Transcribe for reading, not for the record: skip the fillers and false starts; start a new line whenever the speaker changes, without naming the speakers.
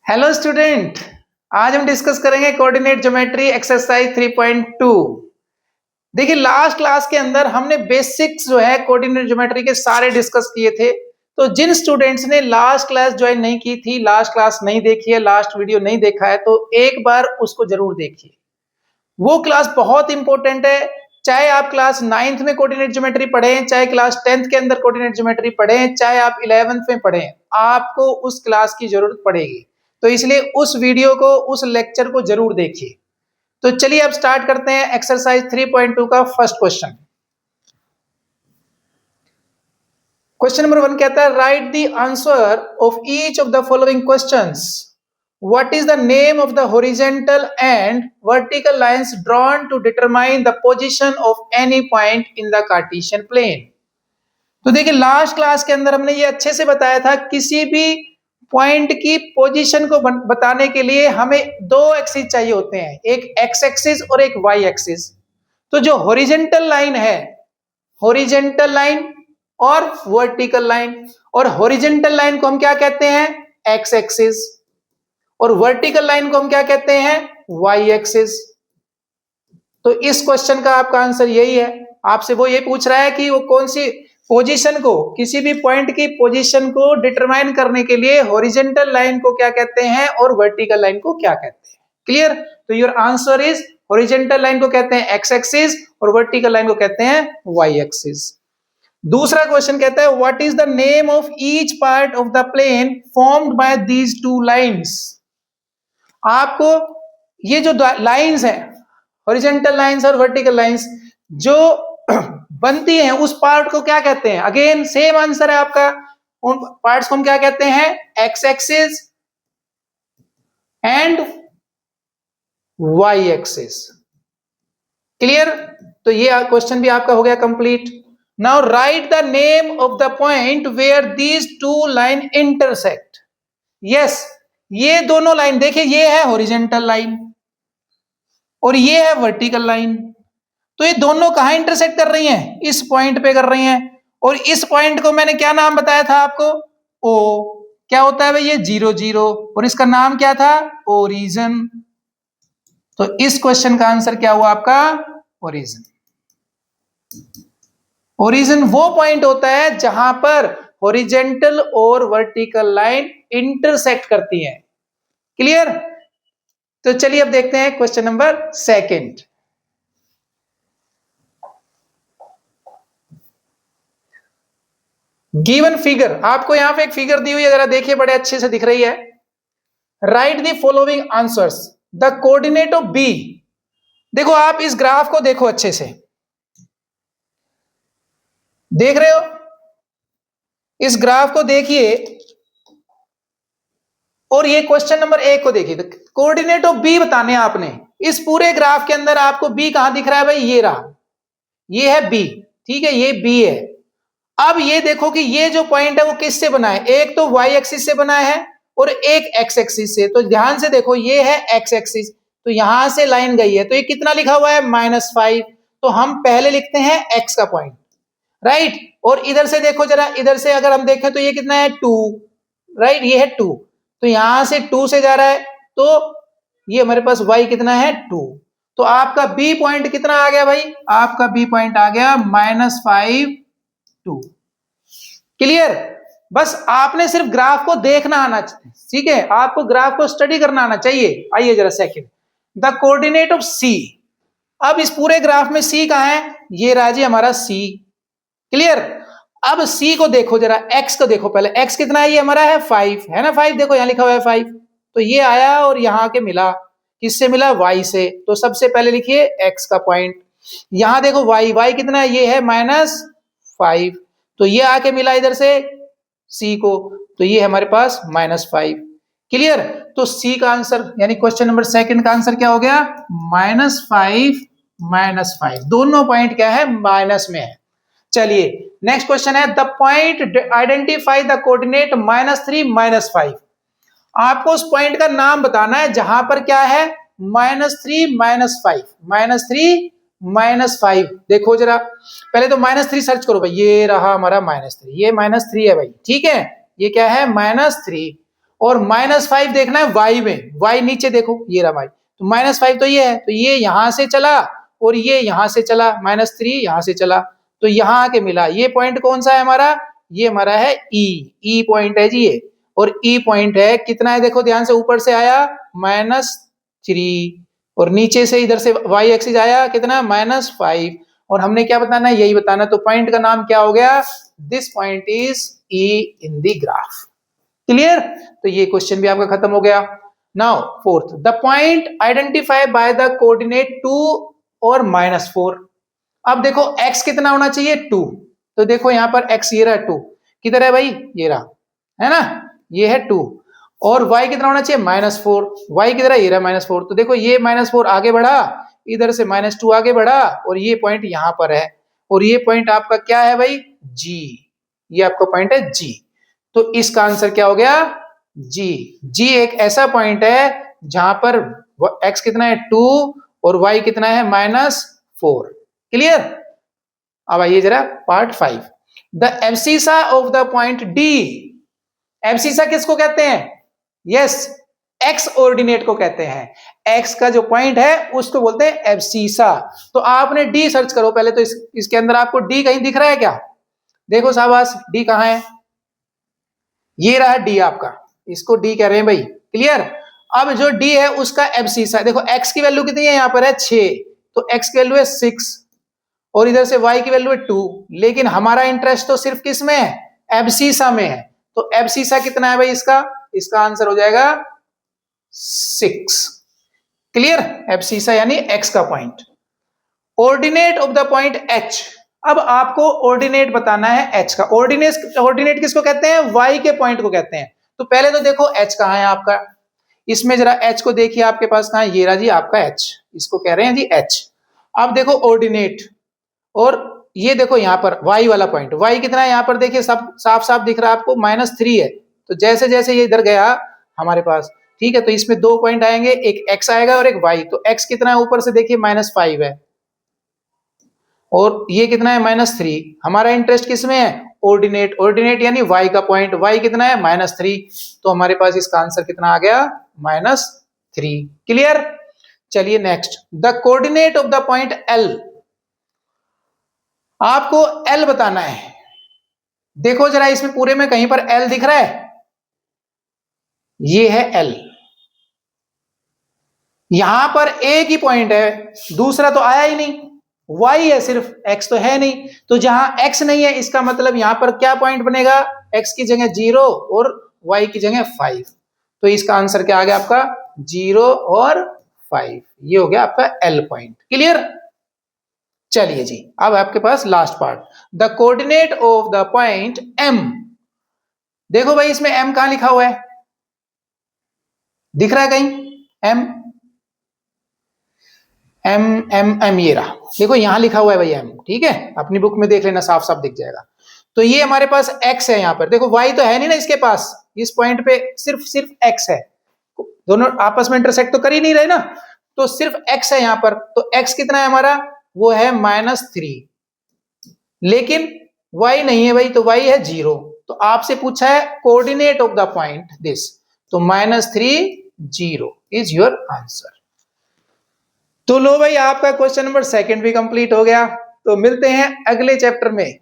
Hello student. आज हम discuss करेंगे कोऑर्डिनेट ज्योमेट्री एक्सरसाइज 3.2। देखिए लास्ट क्लास के अंदर हमने बेसिक्स जो है कोऑर्डिनेट ज्योमेट्री के सारे डिस्कस किए थे। तो जिन स्टूडेंट्स ने लास्ट क्लास ज्वाइन नहीं की थी, लास्ट क्लास नहीं देखी है, लास्ट वीडियो नहीं देखा है, तो एक बार उसको जरूर देखिए। वो क्लास बहुत इंपॉर्टेंट है। चाहे आप क्लास 9th में कोऑर्डिनेट ज्योमेट्री पढ़ें, चाहे क्लास 10th के अंदर कोऑर्डिनेट ज्योमेट्री पढ़ें, चाहे आप 11th में पढ़ें, आपको उस क्लास की जरूरत पड़ेगी। तो इसलिए उस वीडियो को, उस लेक्चर को जरूर देखिए। तो चलिए अब स्टार्ट करते हैं एक्सरसाइज 3.2 का फर्स्ट क्वेश्चन। क्वेश्चन नंबर 1 कहता है write the answer of each of the following questions. What is the name of the horizontal and vertical lines drawn to determine the position of any point in the Cartesian plane? तो देखिए last class के अंदर हमने ये अच्छे से बताया था, किसी भी पॉइंट की पोजीशन को बताने के लिए हमें दो एक्सिस चाहिए होते हैं, एक एक्स एक्सिस और एक वाई एक्सिस। तो जो हॉरिजॉन्टल लाइन है, हॉरिजॉन्टल लाइन और वर्टिकल लाइन, और हॉरिजॉन्टल लाइन को हम क्या कहते हैं? एक्स एक्सिस, और वर्टिकल लाइन को हम क्या कहते हैं? Y axis. तो इस क्वेश्चन का आपका आंसर यही है। आपसे वो ये पूछ रहा है कि वो कौन सी पोजीशन को, किसी भी पॉइंट की पोजीशन को डिटरमाइन करने के लिए हॉरिजॉन्टल लाइन को क्या कहते हैं और वर्टिकल लाइन को क्या कहते हैं। क्लियर? तो your answer is horizontal line को कहते हैं एक्स एक्सिस और वर्टिकल लाइन को कहते हैं वाई एक्सिस। दूसरा क्वेश्चन कहता है what is the name of each part of the plane formed by these two lines. आपको ये जो लाइंस हैं, हॉरिजॉन्टल लाइंस और वर्टिकल लाइंस जो बनती हैं, उस पार्ट को क्या कहते हैं? अगेन सेम आंसर है आपका। उन पार्ट्स को हम क्या कहते हैं? X axis and Y axis. Clear? तो ये क्वेश्चन भी आपका हो गया complete. Now write the name of the point where these two line intersect. Yes, ये दोनों लाइन देखिए, ये है हॉरिजॉन्टल लाइन और ये है वर्टिकल लाइन। तो ये दोनों कहां इंटरसेक्ट कर रही हैं? इस पॉइंट पे कर रही हैं। और इस पॉइंट को मैंने क्या नाम बताया था आपको? ओ। क्या होता है भाई? ये 0 0, और इसका नाम क्या था? ओरिजिन। तो इस क्वेश्चन का आंसर क्या हुआ आपका? ओरिजिन। ओरिजिन वो पॉइंट होता है जहां पर हॉरिजॉन्टल और वर्टिकल लाइन इंटरसेक्ट करती हैं। क्लियर? तो चलिए अब देखते हैं क्वेश्चन नंबर 2। गिवन फिगर, आपको यहां पे एक फिगर दी हुई है, जरा देखिए, बड़े अच्छे से दिख रही है। Write the following answers. The coordinate of B. देखो आप इस ग्राफ को देखो अच्छे से, देख रहे हो? इस ग्राफ को देखिए और ये क्वेश्चन नंबर 1 को देखिए। कोऑर्डिनेट ऑफ बी बताने हैं आपने। इस पूरे ग्राफ के अंदर आपको बी कहां दिख रहा है भाई? ये रहा, ये है बी। ठीक है, ये बी है। अब ये देखो कि ये जो पॉइंट है वो किससे बना है? एक तो वाई एक्सिस से बना है और एक एक्स एक्सिस से। तो ध्यान से देखो, ये है एक्स एक्सिस, तो यहां से लाइन गई है, तो ये कितना लिखा हुआ है? -5। तो हम पहले लिखते हैं एक्स का पॉइंट, राइट। और इधर से देखो जरा, इधर से अगर हम देखें तो ये कितना है? 2, राइट। ये है 2, तो यहां से 2 से जा रहा है, तो ये हमारे पास y कितना है? 2। तो आपका बी पॉइंट कितना आ गया भाई? आपका बी पॉइंट आ गया -5 2। क्लियर? बस आपने सिर्फ ग्राफ को देखना आना चाहिए, ठीक है? आपको ग्राफ को स्टडी करना आना चाहिए। आइए जरा सेकंड, द कोऑर्डिनेट ऑफ सी। अब इस पूरे ग्राफ में सी कहां है? ये रहा जी हमारा सी। क्लियर? अब सी को देखो जरा, एक्स को देखो पहले। एक्स कितना है? ये हमारा है 5, है ना? 5 देखो यहां लिखा हुआ है 5। तो ये आया और यहां के मिला, किससे मिला? वाई से। तो सबसे पहले लिखिए एक्स का पॉइंट। यहां देखो वाई, वाई कितना है? ये है -5, तो ये आके मिला इधर से सी को, तो ये हमारे पास -5। क्लियर? तो सी का आंसर यानी क्वेश्चन नंबर 2 का आंसर क्या हो गया? -5 -5। दोनों पॉइंट क्या है? माइनस में है। चलिए नेक्स्ट क्वेश्चन है, the point identify the coordinate -3 -5। आपको उस पॉइंट का नाम बताना है जहां पर क्या है? -3 -5, -3 देखो जरा, पहले तो -3 सर्च करो भाई। ये रहा हमारा -3, ये -3 है भाई, ठीक है? ये क्या है? -3। और -5 देखना है y में, y नीचे देखो ये रहा y, तो -5 तो ये है, तो ये यहां से चला और ये यहां से चला, -3 यहां से चला, तो यहां आके मिला। ये पॉइंट कौन सा है हमारा? ये हमारा है ई पॉइंट है जी ये, और ई पॉइंट है कितना है देखो ध्यान से, ऊपर से आया -3 और नीचे से इधर से y एक्सिस आया कितना -5, और हमने क्या बताना है? यही बताना। तो पॉइंट का नाम क्या हो गया? This point is E in the graph. Clear? तो ये क्वेश्चन भी आपका खत्म हो गया। Now fourth, the point identify by the coordinate 2 और -4। अब देखो x कितना होना चाहिए? 2, तो देखो यहां पर x ये रहा 2, किधर है भाई? ये रहा, है ना, ये है 2, और y कितना होना चाहिए? -4, y किधर है? ये रहा -4, तो देखो ये -4 आगे बढ़ा, इधर से -2 आगे बढ़ा, और ये पॉइंट यहां पर है, और ये पॉइंट आपका क्या है भाई? G, ये आपका पॉइंट है G। तो इसका आंसर क्या हो गया? G। G एक ऐसा पॉइंट है जहां पर x कितना है? 2 और y कितना है? -4। क्लियर? अब आइए जरा part 5, the abscissa of the point D। Abscissa किसको कहते हैं? यस, एक्स ऑर्डिनेट को कहते हैं। एक्स का जो पॉइंट है उसको बोलते हैं एब्सिसा। तो आपने डी सर्च करो पहले, तो इसके अंदर आपको डी कहीं दिख रहा है क्या? देखो शाबाश, डी कहां है? ये रहा डी आपका, इसको डी कह रहे हैं भाई। क्लियर? अब जो डी है उसका एब्सिसा, देखो एक्स की वैल्यू कितनी है? यहां पर है 6, तो एक्स की वैल्यू है 6, और इधर से y की वैल्यू है 2, लेकिन हमारा इंटरेस्ट तो सिर्फ किस में है? एब्सिसा में है। तो एब्सिसा कितना है भाई इसका? इसका आंसर हो जाएगा 6। क्लियर? एब्सिसा यानी x का point. Ordinate of the point h। अब आपको ऑर्डिनेट बताना है h का। ऑर्डिनेट किसको कहते हैं? y के पॉइंट को कहते हैं। तो पहले तो देखो h कहां है आपका, इसमें जरा h को देखिए, आपके पास कहां है? ये रहा जी आपका h, इसको कह रहे हैं जी h। अब देखो ऑर्डिनेट, और ये देखो यहां पर y वाला पॉइंट, y कितना है? यहां पर देखिए सब साफ साफ दिख रहा है आपको, -3 है। तो जैसे जैसे ये इधर गया हमारे पास, ठीक है, तो इसमें 2 पॉइंट आएंगे, एक x आएगा और एक y। तो x कितना है? ऊपर से देखिए -5 है, और ये कितना है? -3। हमारा इंटरेस्ट किस में है? ऑर्डिनेट। ऑर्डिनेट यानी y का पॉइंट, y कितना है? -3। तो हमारे पास इसका आंसर कितना आ गया? -3। क्लियर? चलिए next, the coordinate of the point L। आपको L बताना है। देखो जरा इसमें पूरे में कहीं पर L दिख रहा है? ये है L। यहां पर एक ही पॉइंट है, दूसरा तो आया ही नहीं, y है सिर्फ, x तो है नहीं। तो जहां x नहीं है इसका मतलब यहां पर क्या पॉइंट बनेगा? x की जगह 0 और y की जगह 5। तो इसका आंसर क्या आ गया आपका? 0 और 5। ये हो गया आपका L पॉइंट। क्लियर? चलिए जी, अब आपके पास last part, the coordinate of the point M। देखो भाई इसमें M कहां लिखा हुआ है? दिख रहा है कहीं? M ये रहा, देखो यहां लिखा हुआ है भाई M। ठीक है, अपनी बुक में देख लेना, साफ साफ दिख जाएगा। तो ये हमारे पास x है, यहां पर देखो y तो है नहीं ना इसके पास, इस पॉइंट पे सिर्फ x है, दोनों आपस में इंटरसेक्ट तो कर ही नहीं रहे ना, तो सिर्फ x है यहां पर। तो x कितना है हमारा? वो है -3, लेकिन y नहीं है भाई, तो y है 0। तो आपसे पूछा है coordinate of the point this, तो -3 0 इज योर आंसर। तो लो भाई, आपका क्वेश्चन नंबर 2 भी कंप्लीट हो गया। तो मिलते हैं अगले चैप्टर में।